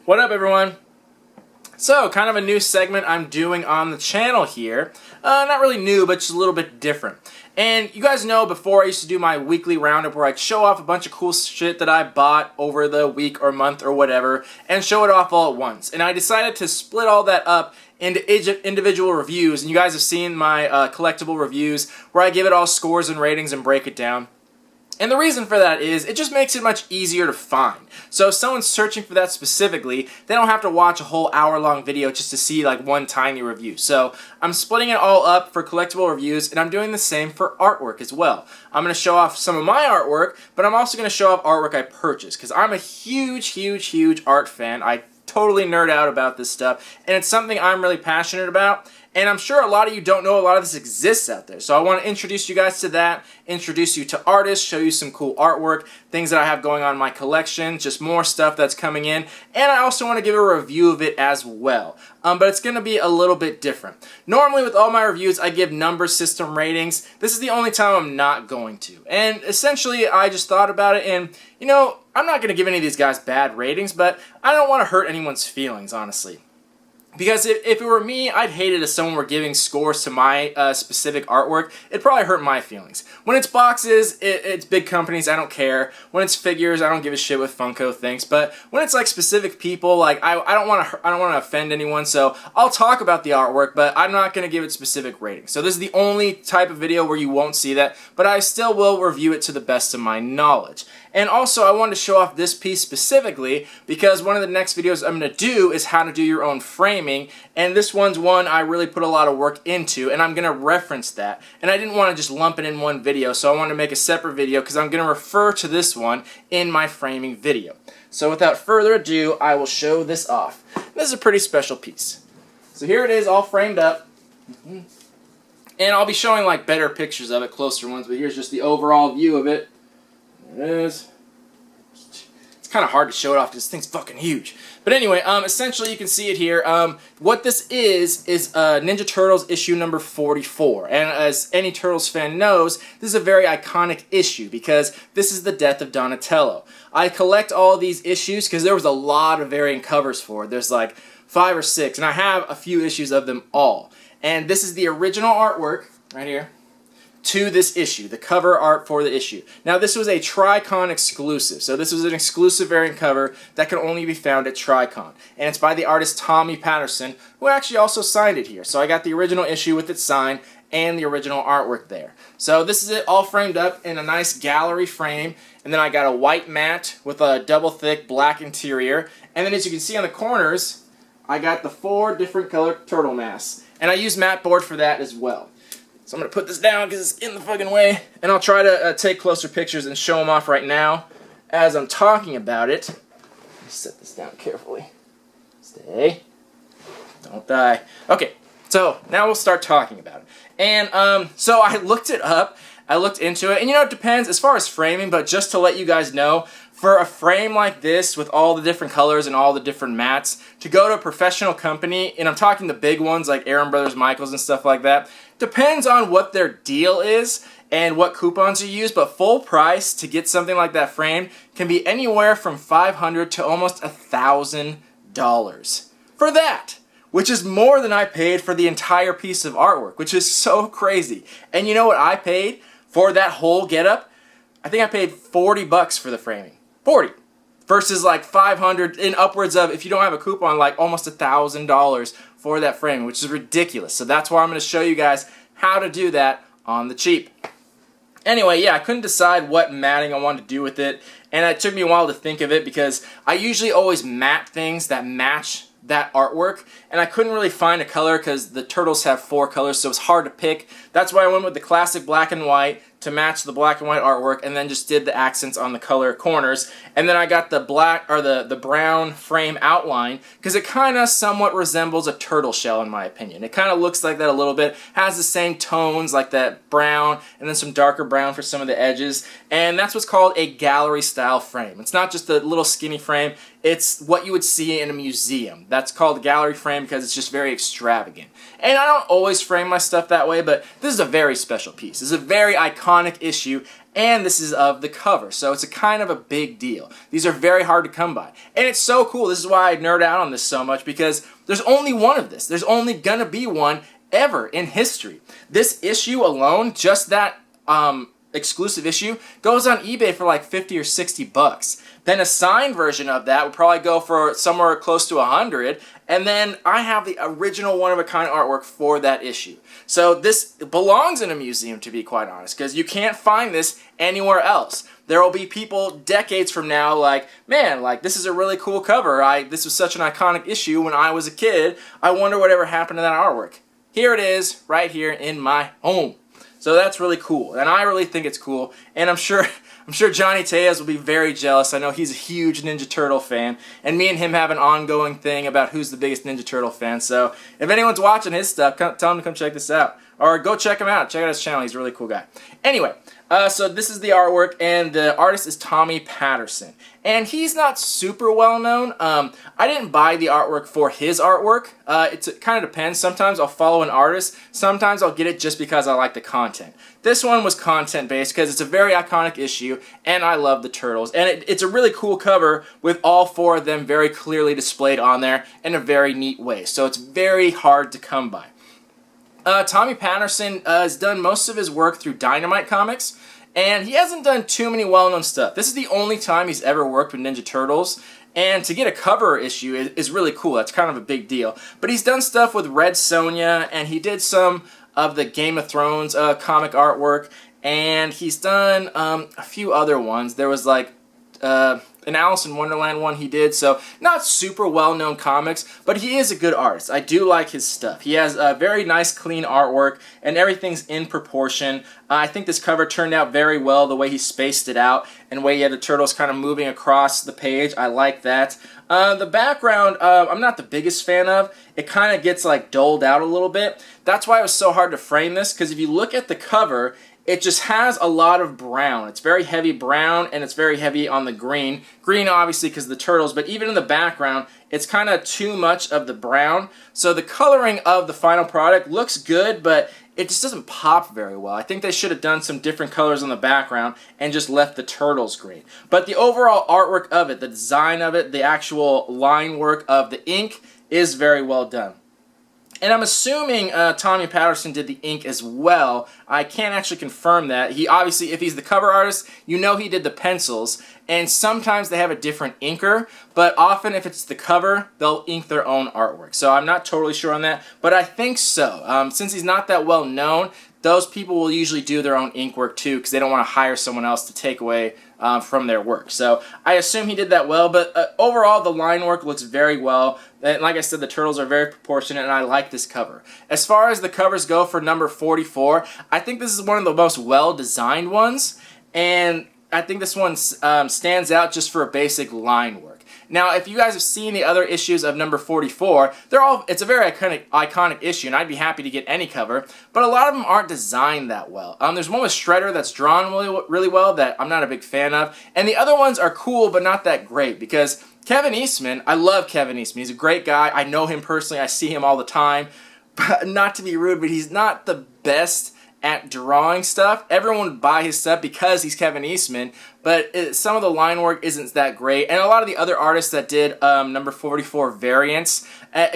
What up, everyone? So, kind of a new segment I'm doing on the channel here. Not really new, but just a little bit different. And you guys know before I used to do my weekly roundup where I'd show off a bunch of cool shit that I bought over the week or month or whatever and show it off all at once. And I decided to split all that up into individual reviews. And you guys have seen my collectible reviews where I give it all scores and ratings and break it down. And the reason for that is it just makes it much easier to find. So if someone's searching for that specifically, they don't have to watch a whole hour-long video just to see like one tiny review. So I'm splitting it all up for collectible reviews, and I'm doing the same for artwork as well. I'm going to show off some of my artwork, but I'm also going to show off artwork I purchased because I'm a huge art fan. I totally nerd out about this stuff, and it's something I'm really passionate about. And I'm sure a lot of you don't know a lot of this exists out there. So I want to introduce you guys to that, introduce you to artists, show you some cool artwork, things that I have going on in my collection, just more stuff that's coming in. And I also want to give a review of it as well. But it's going to be a little bit different. Normally with all my reviews, I give number system ratings. This is the only time I'm not going to. And essentially, I just thought about it and, you know, I'm not going to give any of these guys bad ratings, but I don't want to hurt anyone's feelings, honestly. Because if it were me, I'd hate it if someone were giving scores to my specific artwork. It'd probably hurt my feelings. When it's boxes, it's big companies, I don't care. When it's figures, I don't give a shit what Funko thinks. But when it's like specific people, like I don't want to offend anyone, so I'll talk about the artwork, but I'm not going to give it specific ratings. So this is the only type of video where you won't see that, but I still will review it to the best of my knowledge. And also, I wanted to show off this piece specifically because one of the next videos I'm going to do is how to do your own framing, and this one's one I really put a lot of work into, and I'm going to reference that. And I didn't want to just lump it in one video, so I wanted to make a separate video because I'm going to refer to this one in my framing video. So without further ado, I will show this off. This is a pretty special piece. So here it is, all framed up. And I'll be showing like better pictures of it, closer ones, but here's just the overall view of it. There it is. It's kind of hard to show it off because this thing's fucking huge. But anyway, essentially you can see it here. What this is Ninja Turtles issue number 44. And as any Turtles fan knows, this is a very iconic issue because this is the death of Donatello. I collect all these issues because there was a lot of varying covers for it. There's like 5 or 6, and I have a few issues of them all. And this is the original artwork right here to this issue, the cover art for the issue. Now this was a Tricon exclusive, so this was an exclusive variant cover that can only be found at Tricon. And it's by the artist Patterson, who actually also signed it here. So I got the original issue with it signed and the original artwork there. So this is it all framed up in a nice gallery frame, and then I got a white mat with a double thick black interior, and then as you can see on the corners, I got the 4 different color turtle masks. And I use matte board for that as well. So I'm going to put this down because it's in the fucking way, and I'll try to take closer pictures and show them off right now as I'm talking about it. Let me set this down carefully. Stay. Don't die. Okay, so now we'll start talking about it. And so I looked it up, I looked into it, and you know, it depends as far as framing, but just to let you guys know, for a frame like this with all the different colors and all the different mats, to go to a professional company, and I'm talking the big ones like Aaron Brothers Michaels and stuff like that, depends on what their deal is and what coupons you use, but full price to get something like that framed can be anywhere from $500 to almost $1,000 for that, which is more than I paid for the entire piece of artwork, which is so crazy. And you know what I paid for that whole getup? I think I paid 40 bucks for the framing. 40 versus like 500 and upwards of, if you don't have a coupon, like almost $1,000 for that frame, which is ridiculous. So that's why I'm going to show you guys how to do that on the cheap. Anyway, yeah, I couldn't decide what matting I wanted to do with it, and it took me a while to think of it because I usually always matte things that match that artwork, and I couldn't really find a color because the turtles have 4 colors, so it's hard to pick. That's why I went with the classic black and white to match the black and white artwork, and then just did the accents on the color corners. And then I got the black or the brown frame outline because it kind of somewhat resembles a turtle shell in my opinion. It kind of looks like that a little bit, has the same tones like that brown and then some darker brown for some of the edges, and that's what's called a gallery style frame. It's not just a little skinny frame, it's what you would see in a museum. That's called a gallery frame because it's just very extravagant. And I don't always frame my stuff that way, but this is a very special piece. This is a very iconic iconic issue, and this is of the cover, so it's a kind of a big deal. These are very hard to come by, and it's so cool. This is why I nerd out on this so much, because there's only one of this. There's only gonna be one ever in history. This issue alone, just that exclusive issue, goes on eBay for like 50 or 60 bucks. Then a signed version of that would probably go for somewhere close to 100, and then I have the original one-of-a-kind artwork for that issue. So this belongs in a museum, to be quite honest, because you can't find this anywhere else. There will be people decades from now like, man, like, this is a really cool cover. This was such an iconic issue when I was a kid. I wonder whatever happened to that artwork. Here it is, right here in my home. So that's really cool, and I really think it's cool, and I'm sure Johnny Tejas will be very jealous. I know he's a huge Ninja Turtle fan, and me and him have an ongoing thing about who's the biggest Ninja Turtle fan. So if anyone's watching his stuff, tell him to come check this out. Or go check him out. Check out his channel. He's a really cool guy. Anyway, so this is the artwork, and the artist is Tommy Patterson. And he's not super well known. I didn't buy the artwork for his artwork. It kind of depends. Sometimes I'll follow an artist. Sometimes I'll get it just because I like the content. This one was content-based because it's a very iconic issue, and I love the Turtles. And it's a really cool cover with all four of them very clearly displayed on there in a very neat way. So it's very hard to come by. Tommy Patterson has done most of his work through Dynamite Comics, and he hasn't done too many well-known stuff. This is the only time he's ever worked with Ninja Turtles, and to get a cover issue is really cool. That's kind of a big deal. But he's done stuff with Red Sonja, and he did some of the Game of Thrones comic artwork, and he's done a few other ones. There was like an Alice in Wonderland one he did, so not super well-known comics, but he is a good artist. I do like his stuff. He has a very nice, clean artwork, and everything's in proportion. I think this cover turned out very well, the way he spaced it out, and the way he had the turtles kind of moving across the page. I like that. The background, I'm not the biggest fan of. It kind of gets like doled out a little bit. That's why it was so hard to frame this, because if you look at the cover, it just has a lot of brown. It's very heavy brown, and it's very heavy on the green. Green, obviously, because of the turtles, but even in the background, it's kind of too much of the brown. So the coloring of the final product looks good, but it just doesn't pop very well. I think they should have done some different colors on the background and just left the turtles green. But the overall artwork of it, the design of it, the actual line work of the ink is very well done. And I'm assuming Tommy Patterson did the ink as well. I can't actually confirm that. He obviously, if he's the cover artist, you know he did the pencils. And sometimes they have a different inker, but often if it's the cover, they'll ink their own artwork. So I'm not totally sure on that, but I think so. Since he's not that well known, those people will usually do their own ink work too, because they don't want to hire someone else to take away from their work. So I assume he did that well, but overall the line work looks very well. And like I said, the turtles are very proportionate, and I like this cover. As far as the covers go for number 44, I think this is one of the most well-designed ones, and I think this one stands out just for a basic line work. Now, if you guys have seen the other issues of number 44, it's a very iconic issue, and I'd be happy to get any cover, but a lot of them aren't designed that well. There's one with Shredder that's drawn really well that I'm not a big fan of, and the other ones are cool, but not that great, because Kevin Eastman, I love Kevin Eastman. He's a great guy. I know him personally. I see him all the time. But not to be rude, but he's not the best at drawing stuff. Everyone would buy his stuff because he's Kevin Eastman, but some of the line work isn't that great. And a lot of the other artists that did number 44 variants,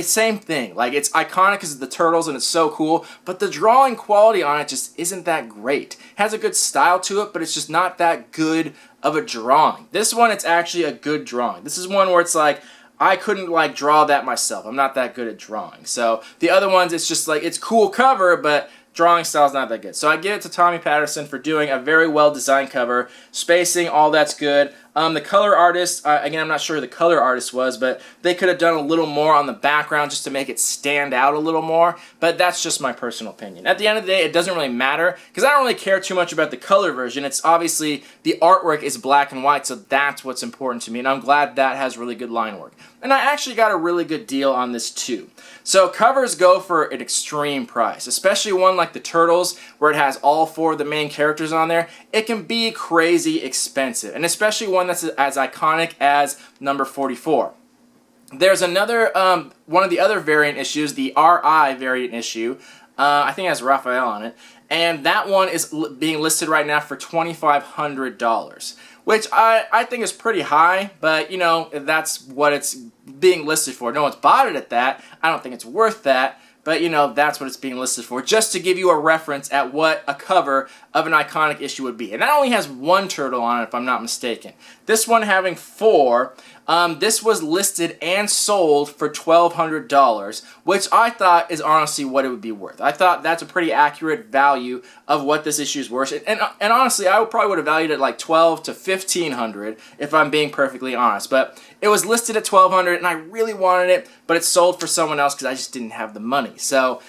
same thing. Like, it's iconic because of the turtles and it's so cool, but the drawing quality on it just isn't that great. It has a good style to it, but it's just not that good of a drawing. This one, it's actually a good drawing. This is one where it's like, I couldn't like draw that myself. I'm not that good at drawing. So the other ones, it's just like, it's cool cover, but drawing style's not that good. So I give it to Tommy Patterson for doing a very well-designed cover. Spacing, all that's good. The color artist, again, I'm not sure who the color artist was, but they could have done a little more on the background just to make it stand out a little more, but that's just my personal opinion. At the end of the day, it doesn't really matter, because I don't really care too much about the color version. It's obviously, the artwork is black and white, so that's what's important to me, and I'm glad that has really good line work. And I actually got a really good deal on this too. So covers go for an extreme price, especially one like the Turtles, where it has all four of the main characters on there. It can be crazy expensive, and especially one that's as iconic as number 44. There's another, one of the other variant issues, the RI variant issue. I think it has Raphael on it. And that one is being listed right now for $2,500, which I think is pretty high, but you know, that's what it's being listed for. No one's bought it at that. I don't think it's worth that, but you know, that's what it's being listed for, just to give you a reference at what a cover of an iconic issue would be. And that only has one turtle on it, if I'm not mistaken. This one having 4. This was listed and sold for $1,200, which I thought is honestly what it would be worth. I thought that's a pretty accurate value of what this issue is worth. And honestly, I probably would have valued it like $1,200 to $1,500 if I'm being perfectly honest. But it was listed at $1,200, and I really wanted it, but it sold for someone else because I just didn't have the money. So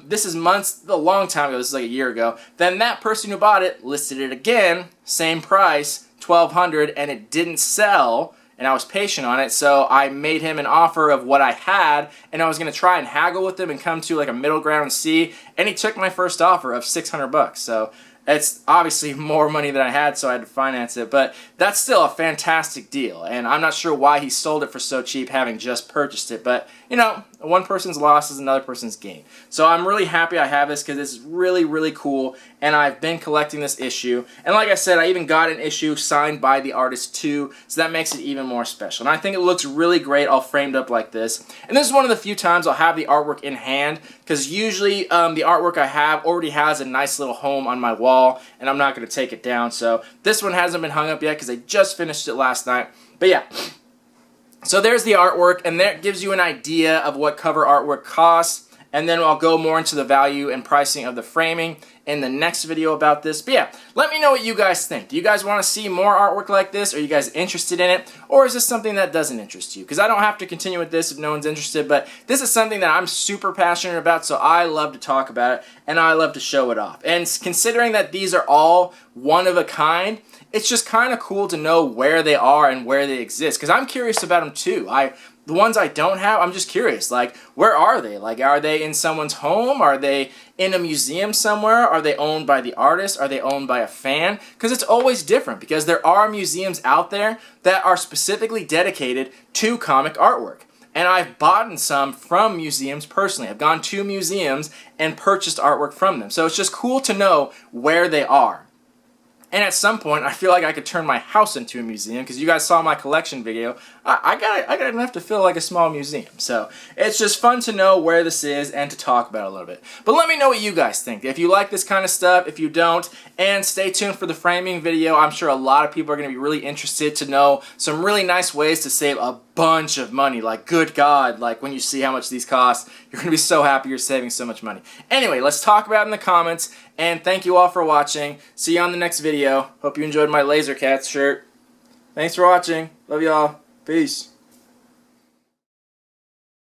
this is a long time ago. This is like a year ago. Then that person who bought it listed it again, same price, $1,200, and it didn't sell. And I was patient on it, so I made him an offer of what I had, and I was going to try and haggle with him and come to like a middle ground and see, and he took my first offer of $600. So it's obviously more money than I had, so I had to finance it, but that's still a fantastic deal, and I'm not sure why he sold it for so cheap having just purchased it, but you know, one person's loss is another person's gain. So I'm really happy I have this because this is really, really cool, and I've been collecting this issue, and like I said, I even got an issue signed by the artist too, so that makes it even more special. And I think it looks really great all framed up like this, and this is one of the few times I'll have the artwork in hand, because usually the artwork I have already has a nice little home on my wall, and I'm not going to take it down. So this one hasn't been hung up yet because I just finished it last night. But yeah, so there's the artwork, and that gives you an idea of what cover artwork costs, and then I'll go more into the value and pricing of the framing in the next video about this. But yeah, let me know what you guys think. Do you guys want to see more artwork like this? Are you guys interested in it? Or is this something that doesn't interest you? Because I don't have to continue with this if no one's interested, but this is something that I'm super passionate about, so I love to talk about it, and I love to show it off. And considering that these are all one of a kind, it's just kind of cool to know where they are and where they exist, because I'm curious about them too. The ones I don't have, I'm just curious, like, where are they? Like, are they in someone's home? Are they in a museum somewhere? Are they owned by the artist? Are they owned by a fan? Because it's always different, because there are museums out there that are specifically dedicated to comic artwork. And I've bought some from museums personally. I've gone to museums and purchased artwork from them. So it's just cool to know where they are. And at some point, I feel like I could turn my house into a museum, because you guys saw my collection video. I got enough to feel like a small museum. So it's just fun to know where this is and to talk about it a little bit. But let me know what you guys think. If you like this kind of stuff, if you don't, and stay tuned for the framing video. I'm sure a lot of people are going to be really interested to know some really nice ways to save a bunch of money. Like, good God, like when you see how much these cost, you're going to be so happy you're saving so much money. Anyway, let's talk about it in the comments, and thank you all for watching. See you on the next video. Hope you enjoyed my Laser Cats shirt. Thanks for watching. Love y'all. Peace.